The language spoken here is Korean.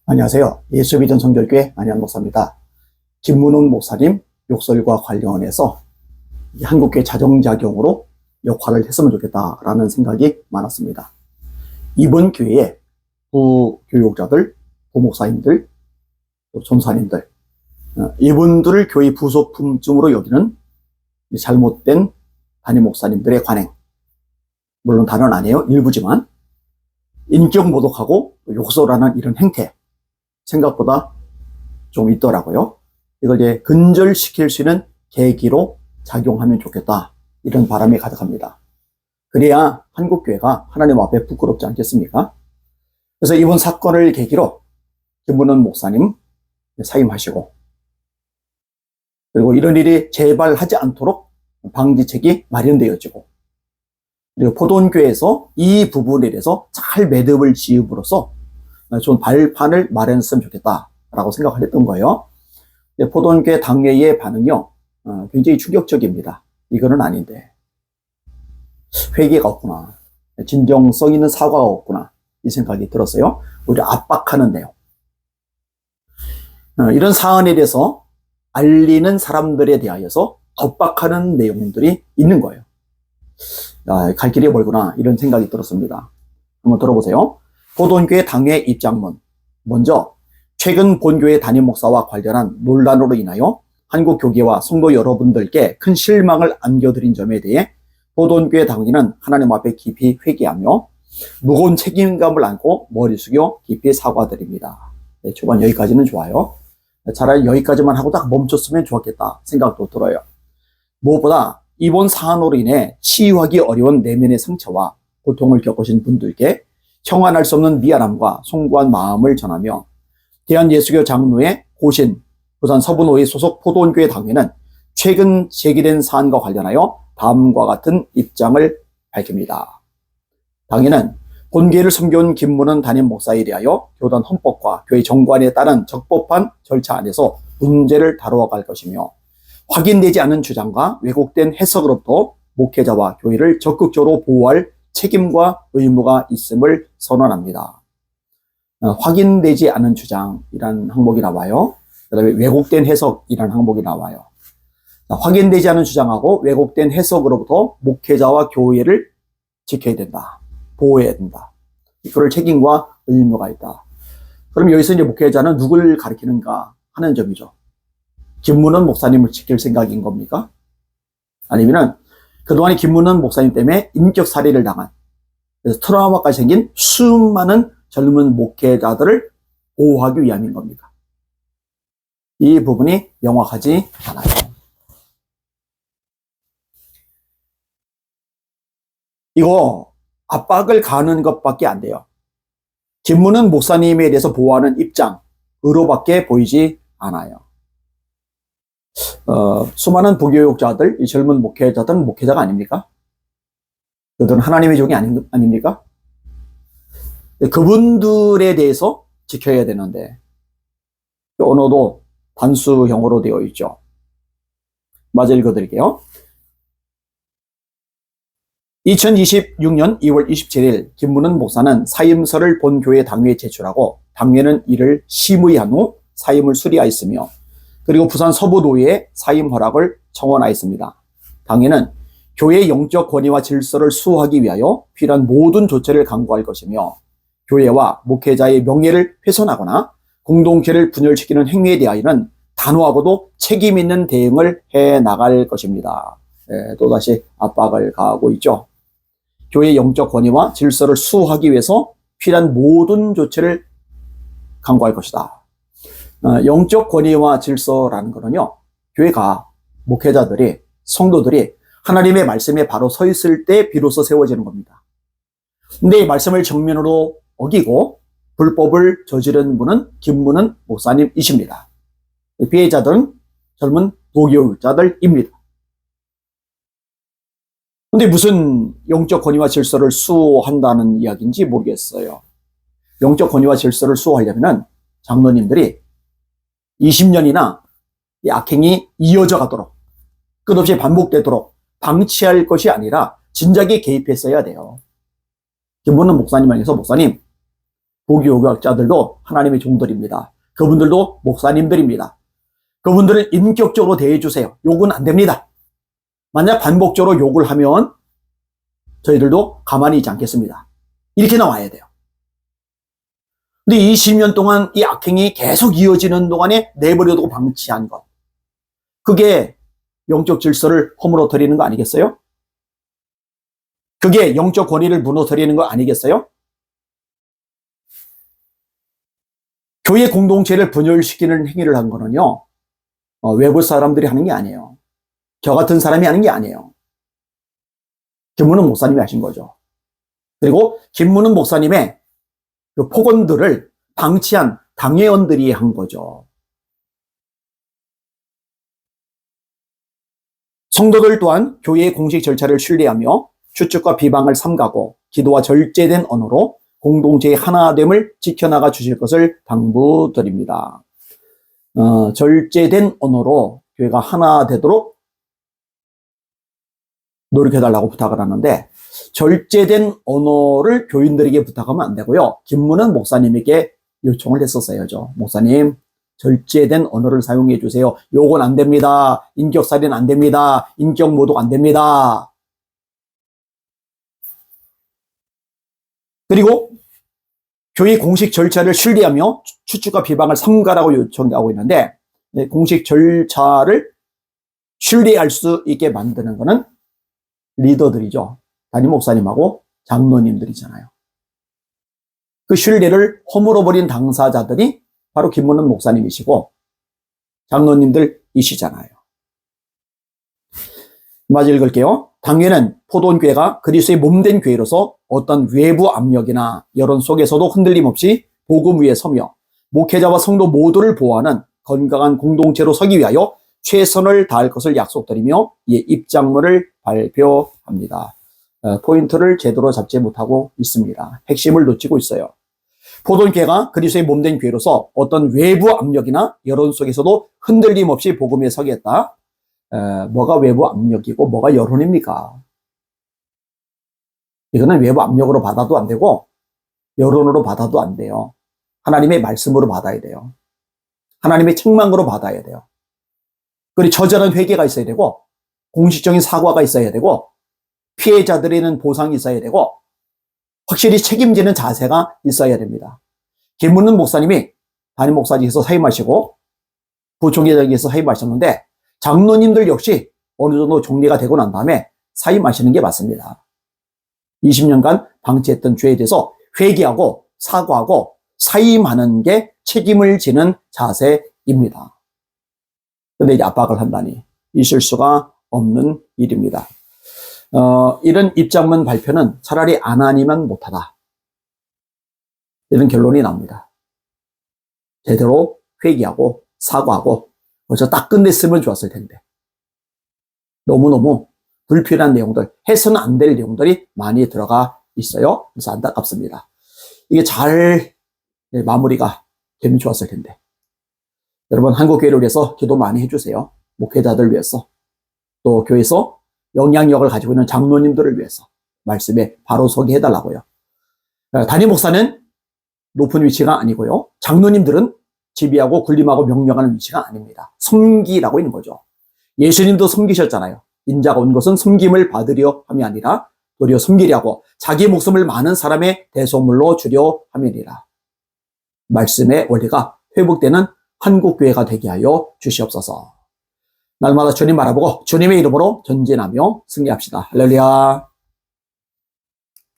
안녕하세요. 예수 믿은 성결교회 안현 목사입니다. 김문훈 목사님 욕설과 관련해서 한국교회 자정작용으로 역할을 했으면 좋겠다라는 생각이 많았습니다. 이번 교회에 부교육자들, 부목사님들, 전사님들, 이분들을 교회 부속품쯤으로 여기는 잘못된 담임 목사님들의 관행, 물론 다는 아니에요. 일부지만 인격 모독하고 욕설하는 이런 행태 생각보다 좀 있더라고요. 이걸 이제 근절시킬 수 있는 계기로 작용하면 좋겠다, 이런 바람이 가득합니다. 그래야 한국교회가 하나님 앞에 부끄럽지 않겠습니까? 그래서 이번 사건을 계기로 김문훈 목사님 사임하시고, 그리고 이런 일이 재발하지 않도록 방지책이 마련되어지고, 그리고 포돈교회에서 이 부분에 대해서 잘 매듭을 지음으로써 좀 발판을 마련했으면 좋겠다라고 생각을 했던 거예요. 포돈교회 당회의 반응이요, 굉장히 충격적입니다. 이거는 아닌데, 회개가 없구나, 진정성 있는 사과가 없구나, 이 생각이 들었어요. 오히려 압박하는 내용, 이런 사안에 대해서 알리는 사람들에 대하여서 압박하는 내용들이 있는 거예요. 갈 길이 멀구나, 이런 생각이 들었습니다. 한번 들어보세요. 포돈교회 당회 입장문. 먼저 최근 본교회 담임 목사와 관련한 논란으로 인하여 한국 교계와 성도 여러분들께 큰 실망을 안겨드린 점에 대해 포돈교회 당회는 하나님 앞에 깊이 회개하며 무거운 책임감을 안고 머리 숙여 깊이 사과드립니다. 네, 초반 여기까지는 좋아요. 차라리 여기까지만 하고 딱 멈췄으면 좋았겠다 생각도 들어요. 무엇보다 이번 사안으로 인해 치유하기 어려운 내면의 상처와 고통을 겪으신 분들께 청안할 수 없는 미안함과 송구한 마음을 전하며, 대한예수교 장로회 고신 부산 서분호의 소속 포돈교회 당회는 최근 제기된 사안과 관련하여 다음과 같은 입장을 밝힙니다. 당회는 본교회를 섬겨온 김문훈 담임 목사에 대하여 교단 헌법과 교회 정관에 따른 적법한 절차 안에서 문제를 다루어갈 것이며, 확인되지 않은 주장과 왜곡된 해석으로부터 목회자와 교회를 적극적으로 보호할 책임과 의무가 있음을 선언합니다. 확인되지 않은 주장이라는 항목이 나와요. 그 다음에 왜곡된 해석이라는 항목이 나와요. 확인되지 않은 주장하고 왜곡된 해석으로부터 목회자와 교회를 지켜야 된다, 보호해야 된다. 그럴 책임과 의무가 있다. 그럼 여기서 이제 목회자는 누굴 가리키는가 하는 점이죠. 김문훈 목사님을 지킬 생각인 겁니까? 아니면은 그동안에 김문훈 목사님 때문에 인격 살해를 당한, 그래서 트라우마까지 생긴 수많은 젊은 목회자들을 보호하기 위함인 겁니까? 이 부분이 명확하지 않아요. 이거 압박을 가하는 것밖에 안 돼요. 김문훈 목사님에 대해서 보호하는 입장으로밖에 보이지 않아요. 수많은 부교육자들, 이 젊은 목회자들은 목회자가 아닙니까? 그들은 하나님의 종이 아닙니까? 그분들에 대해서 지켜야 되는데, 언어도 단수형으로 되어 있죠. 마저 읽어드릴게요. 2026년 2월 27일 김문훈 목사는 사임서를 본교회 당회에 제출하고, 당회는 이를 심의한 후 사임을 수리하였으며, 그리고 부산 서부노회에 사임 허락을 청원하였습니다. 당회는 교회의 영적 권위와 질서를 수호하기 위하여 필요한 모든 조처를 강구할 것이며, 교회와 목회자의 명예를 훼손하거나 공동체를 분열시키는 행위에 대하여는 단호하고도 책임 있는 대응을 해 나갈 것입니다. 또다시 압박을 가하고 있죠. 교회의 영적 권위와 질서를 수호하기 위해서 필요한 모든 조처를 강구할 것이다. 영적 권위와 질서라는 거는요, 교회가, 목회자들이, 성도들이 하나님의 말씀에 바로 서 있을 때 비로소 세워지는 겁니다. 근데 이 말씀을 정면으로 어기고 불법을 저지른 분은 김문훈 목사님이십니다. 피해자들은 젊은 부교육자들입니다. 근데 무슨 영적 권위와 질서를 수호한다는 이야기인지 모르겠어요. 영적 권위와 질서를 수호하려면 장로님들이 20년이나 이 악행이 이어져 가도록, 끝없이 반복되도록 방치할 것이 아니라 진작에 개입했어야 돼요. 김문훈 목사님 안에서, 목사님, 고교육학자들도 하나님의 종들입니다. 그분들도 목사님들입니다. 그분들은 인격적으로 대해주세요. 욕은 안 됩니다. 만약 반복적으로 욕을 하면 저희들도 가만히 있지 않겠습니다. 이렇게 나와야 돼요. 근데 20년 동안 이 악행이 계속 이어지는 동안에 내버려두고 방치한 것. 그게 영적 질서를 허물어뜨리는 거 아니겠어요? 그게 영적 권위를 무너뜨리는 거 아니겠어요? 교회 공동체를 분열시키는 행위를 한 거는요, 외부 사람들이 하는 게 아니에요. 저 같은 사람이 하는 게 아니에요. 김문은 목사님이 하신 거죠. 그리고 김문은 목사님의 그 폭언들을 방치한 당회원들이 한 거죠. 성도들 또한 교회의 공식 절차를 신뢰하며 추측과 비방을 삼가고 기도와 절제된 언어로 공동체의 하나됨을 지켜나가 주실 것을 당부드립니다. 절제된 언어로 교회가 하나 되도록 노력해달라고 부탁을 하는데, 절제된 언어를 교인들에게 부탁하면 안 되고요. 김문은 목사님에게 요청을 했었어야죠. 목사님, 절제된 언어를 사용해 주세요. 욕은 안 됩니다. 인격살인 안 됩니다. 인격모독 안 됩니다. 그리고 교회 공식 절차를 신뢰하며 추측과 비방을 삼가라고 요청하고 있는데, 공식 절차를 신뢰할 수 있게 만드는 것은 리더들이죠. 담임 목사님하고 장로님들이잖아요. 그 신뢰를 허물어버린 당사자들이 바로 김문은 목사님이시고 장로님들이시잖아요. 마저 읽을게요. 당회는 포도원교회가 그리스도의 몸된 교회로서 어떤 외부 압력이나 여론 속에서도 흔들림 없이 복음 위에 서며 목회자와 성도 모두를 보호하는 건강한 공동체로 서기 위하여 최선을 다할 것을 약속드리며 이에 입장문을 발표합니다. 포인트를 제대로 잡지 못하고 있습니다. 핵심을 놓치고 있어요. 포도원교회가 그리스도의 몸된 교회로서 어떤 외부 압력이나 여론 속에서도 흔들림 없이 복음에 서겠다. 뭐가 외부 압력이고 뭐가 여론입니까? 이거는 외부 압력으로 받아도 안 되고 여론으로 받아도 안 돼요. 하나님의 말씀으로 받아야 돼요. 하나님의 책망으로 받아야 돼요. 그리고 처절한 회개가 있어야 되고 공식적인 사과가 있어야 되고 피해자들에는 보상이 있어야 되고 확실히 책임지는 자세가 있어야 됩니다. 김문은 목사님이 담임 목사직에서 사임하시고 부총회장에서 사임하셨는데 장로님들 역시 어느 정도 정리가 되고 난 다음에 사임하시는 게 맞습니다. 20년간 방치했던 죄에 대해서 회개하고 사과하고 사임하는 게 책임을 지는 자세입니다. 근데 이제 압박을 한다니 있을 수가 없는 일입니다. 이런 입장문 발표는 차라리 안 하니만 못하다. 이런 결론이 납니다. 제대로 회개하고 사과하고 벌써 딱 끝냈으면 좋았을 텐데 너무너무 불필요한 내용들, 해서는 안 될 내용들이 많이 들어가 있어요. 그래서 안타깝습니다. 이게 잘 마무리가 되면 좋았을 텐데 여러분 한국교회를 위해서 기도 많이 해주세요. 목회자들 위해서 또 교회에서 영향력을 가지고 있는 장로님들을 위해서 말씀에 바로 서게 해달라고요. 담임 목사는 높은 위치가 아니고요. 장로님들은 지휘하고 군림하고 명령하는 위치가 아닙니다. 섬기라고 있는 거죠. 예수님도 섬기셨잖아요. 인자가 온 것은 섬김을 받으려 함이 아니라 도리어 섬기려고 자기 목숨을 많은 사람의 대속물로 주려 함이니라. 말씀의 원리가 회복되는 한국교회가 되게 하여 주시옵소서. 날마다 주님 바라보고 주님의 이름으로 전진하며 승리합시다. 할렐루야.